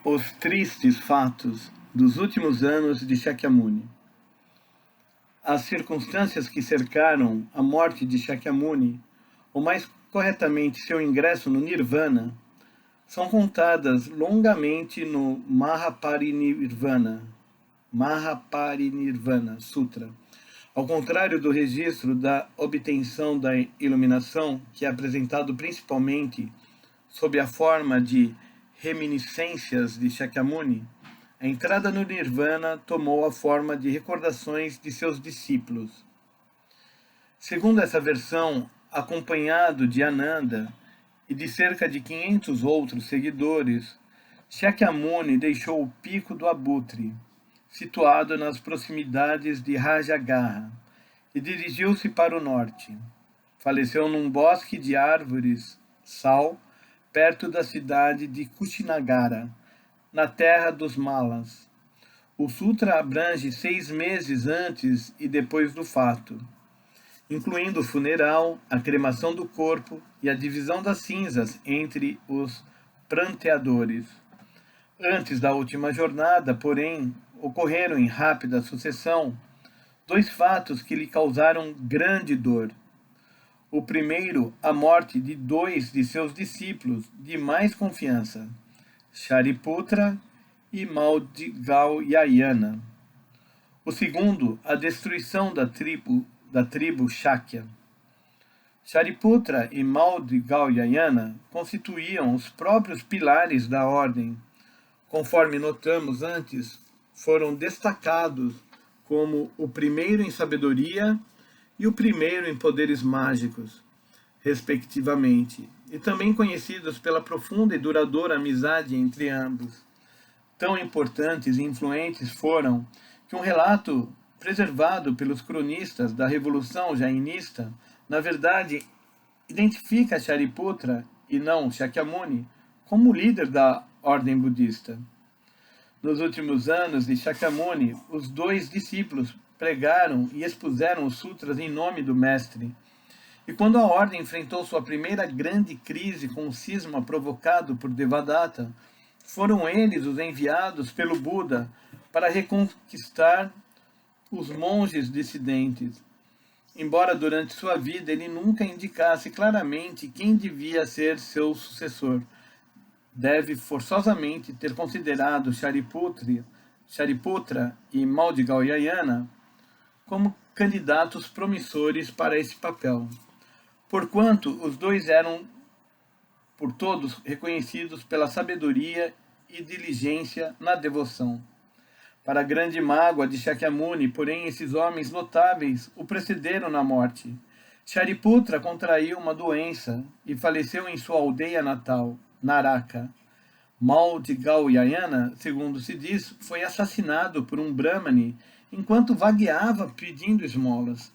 Os tristes fatos dos últimos anos de Shakyamuni. As circunstâncias que cercaram a morte de Shakyamuni, ou mais corretamente seu ingresso no Nirvana, são contadas longamente no Mahaparinirvana Sutra. Ao contrário do registro da obtenção da iluminação, que é apresentado principalmente sob a forma de reminiscências de Shakyamuni, a entrada no Nirvana tomou a forma de recordações de seus discípulos. Segundo essa versão, acompanhado de Ananda e de cerca de 500 outros seguidores, Shakyamuni deixou o Pico do Abutre, situado nas proximidades de Rajagaha, e dirigiu-se para o norte. Faleceu num bosque de árvores sal, perto da cidade de Kushinagara, na terra dos Malas. O sutra abrange 6 meses antes e depois do fato, incluindo o funeral, a cremação do corpo e a divisão das cinzas entre os pranteadores. Antes da última jornada, porém, ocorreram em rápida sucessão 2 fatos que lhe causaram grande dor. O primeiro, a morte de 2 de seus discípulos de mais confiança, Shariputra e Maudgalyayana. O segundo, a destruição da tribo Shakya. Shariputra e Maudgalyayana constituíam os próprios pilares da ordem. Conforme notamos antes, foram destacados como o primeiro em sabedoria e o primeiro em poderes mágicos, respectivamente, e também conhecidos pela profunda e duradoura amizade entre ambos. Tão importantes e influentes foram que um relato preservado pelos cronistas da Revolução Jainista, na verdade, identifica Shariputra, e não Shakyamuni, como líder da ordem budista. Nos últimos anos de Shakyamuni, os 2 discípulos pregaram e expuseram os sutras em nome do mestre. E quando a ordem enfrentou sua primeira grande crise com o cisma provocado por Devadatta, foram eles os enviados pelo Buda para reconquistar os monges dissidentes. Embora durante sua vida ele nunca indicasse claramente quem devia ser seu sucessor, deve forçosamente ter considerado Shariputra e Maudgalyayana como candidatos promissores para esse papel, porquanto os 2 eram por todos reconhecidos pela sabedoria e diligência na devoção. Para a grande mágoa de Shakyamuni, porém, esses homens notáveis o precederam na morte. Shariputra contraiu uma doença e faleceu em sua aldeia natal, Naraka. Maudgalyayana, segundo se diz, foi assassinado por um brahmane enquanto vagueava pedindo esmolas.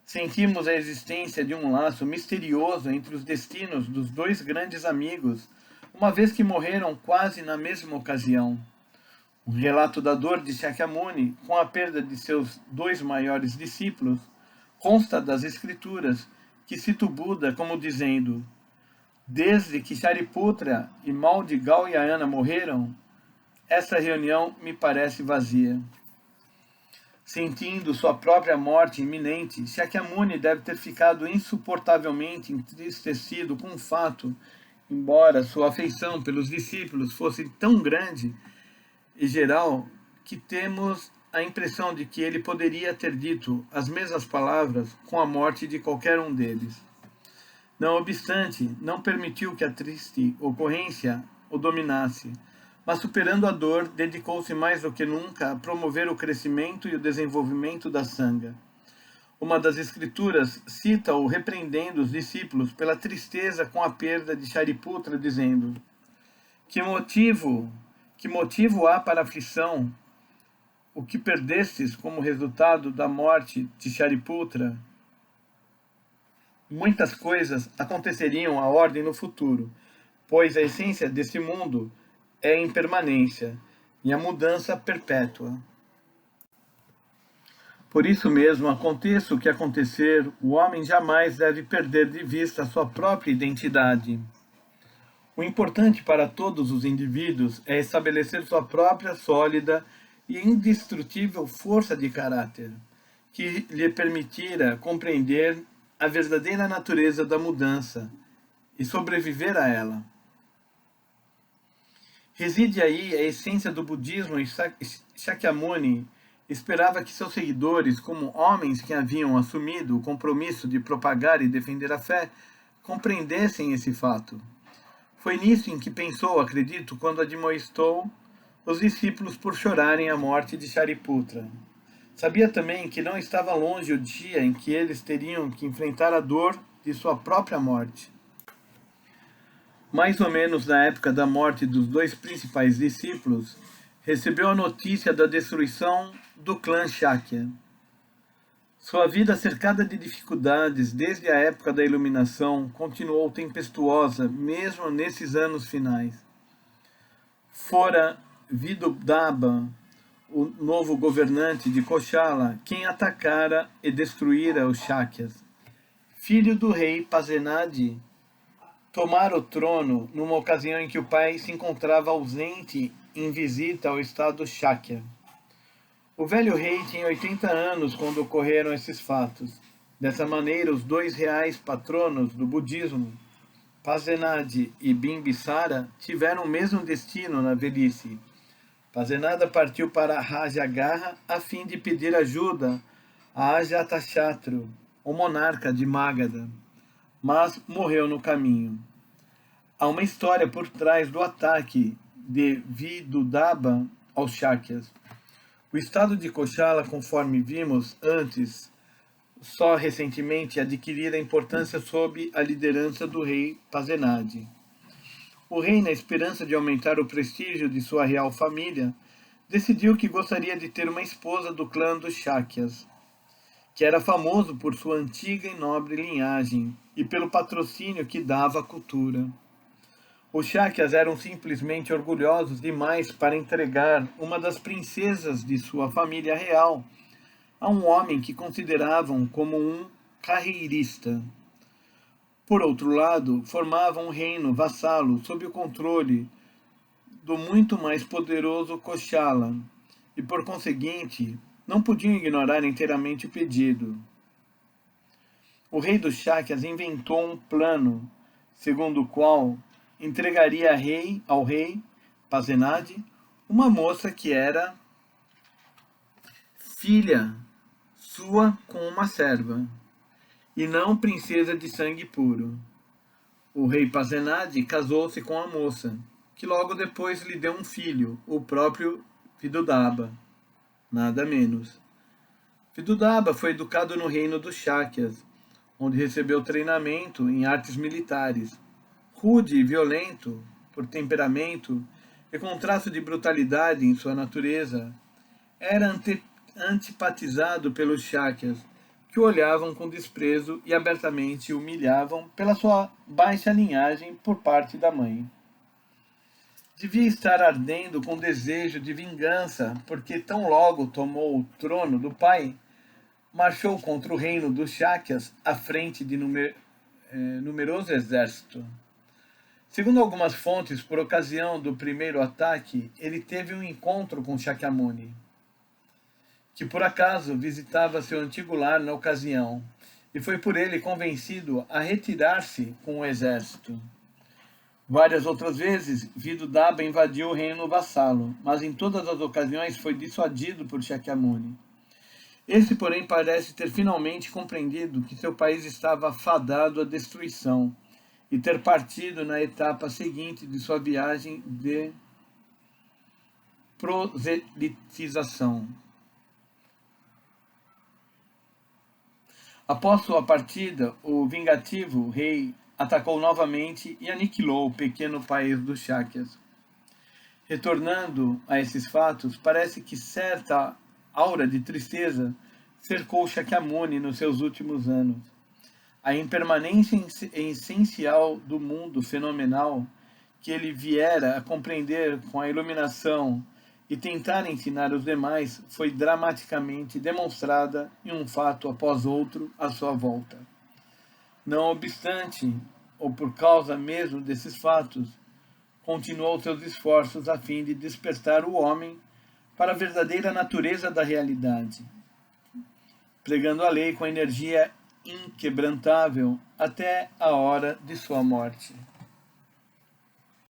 Sentimos a existência de um laço misterioso entre os destinos dos 2 grandes amigos, uma vez que morreram quase na mesma ocasião. O relato da dor de Shakyamuni, com a perda de seus 2 maiores discípulos, consta das escrituras, que cita o Buda como dizendo: desde que Shariputra e Maudgalyayana morreram, essa reunião me parece vazia. Sentindo sua própria morte iminente, Shakyamuni deve ter ficado insuportavelmente entristecido com o fato, embora sua afeição pelos discípulos fosse tão grande e geral, que temos a impressão de que ele poderia ter dito as mesmas palavras com a morte de qualquer um deles. Não obstante, não permitiu que a triste ocorrência o dominasse, mas superando a dor, dedicou-se mais do que nunca a promover o crescimento e o desenvolvimento da Sangha. Uma das escrituras cita-o repreendendo os discípulos pela tristeza com a perda de Shariputra, dizendo: que motivo há para aflição, o que perdestes como resultado da morte de Shariputra? Muitas coisas aconteceriam à ordem no futuro, pois a essência desse mundo é a impermanência e a mudança perpétua. Por isso mesmo, aconteça o que acontecer, o homem jamais deve perder de vista a sua própria identidade. O importante para todos os indivíduos é estabelecer sua própria sólida e indestrutível força de caráter, que lhe permitira compreender a verdadeira natureza da mudança e sobreviver a ela. Reside aí a essência do budismo, e Shakyamuni esperava que seus seguidores, como homens que haviam assumido o compromisso de propagar e defender a fé, compreendessem esse fato. Foi nisso em que pensou, acredito, quando admoestou os discípulos por chorarem a morte de Shariputra. Sabia também que não estava longe o dia em que eles teriam que enfrentar a dor de sua própria morte. Mais ou menos na época da morte dos dois principais discípulos, recebeu a notícia da destruição do clã Shakya. Sua vida cercada de dificuldades desde a época da iluminação continuou tempestuosa mesmo nesses anos finais. Fora Vidudaba, o novo governante de Koshala, quem atacara e destruíra os Shakyas. Filho do rei Pasenadi, tomara o trono numa ocasião em que o pai se encontrava ausente em visita ao estado Shakya. O velho rei tinha 80 anos quando ocorreram esses fatos. Dessa maneira, os dois reais patronos do budismo, Pasenadi e Bimbisara, tiveram o mesmo destino na velhice. Pasenadi partiu para Rajagaha a fim de pedir ajuda a Ajatashatru, o monarca de Magadha, mas morreu no caminho. Há uma história por trás do ataque de Vidudaba aos Shakyas. O estado de Koshala, conforme vimos antes, só recentemente adquirira importância sob a liderança do rei Pasenadi. O rei, na esperança de aumentar o prestígio de sua real família, decidiu que gostaria de ter uma esposa do clã dos Shakyas, que era famoso por sua antiga e nobre linhagem e pelo patrocínio que dava à cultura. Os Shakyas eram simplesmente orgulhosos demais para entregar uma das princesas de sua família real a um homem que consideravam como um carreirista. Por outro lado, formavam um reino vassalo sob o controle do muito mais poderoso Koshala e, por conseguinte, não podiam ignorar inteiramente o pedido. O rei dos Shakyas inventou um plano segundo o qual entregaria ao rei Pasenadi uma moça que era filha sua com uma serva, e não princesa de sangue puro. O rei Pasenadi casou-se com a moça, que logo depois lhe deu um filho, o próprio Vidudaba, nada menos. Vidudaba foi educado no reino dos Shakyas, onde recebeu treinamento em artes militares. Rude e violento por temperamento e com traço de brutalidade em sua natureza, era antipatizado pelos Shakyas, que o olhavam com desprezo e abertamente o humilhavam pela sua baixa linhagem por parte da mãe. Devia estar ardendo com desejo de vingança, porque tão logo tomou o trono do pai, marchou contra o reino dos Shakyas à frente de numeroso exército. Segundo algumas fontes, por ocasião do primeiro ataque, ele teve um encontro com Shakyamuni, que por acaso visitava seu antigo lar na ocasião, e foi por ele convencido a retirar-se com o exército. Várias outras vezes, Vidudaba invadiu o reino vassalo, mas em todas as ocasiões foi dissuadido por Shakyamuni. Esse, porém, parece ter finalmente compreendido que seu país estava fadado à destruição, e ter partido na etapa seguinte de sua viagem de proselitização. Após sua partida, o vingativo rei atacou novamente e aniquilou o pequeno país dos Shakyas. Retornando a esses fatos, parece que certa aura de tristeza cercou Shakyamuni nos seus últimos anos. A impermanência essencial do mundo fenomenal que ele viera a compreender com a iluminação e tentar ensinar os demais foi dramaticamente demonstrada em um fato após outro à sua volta. Não obstante, ou por causa mesmo desses fatos, continuou seus esforços a fim de despertar o homem para a verdadeira natureza da realidade, pregando a lei com energia inquebrantável até a hora de sua morte.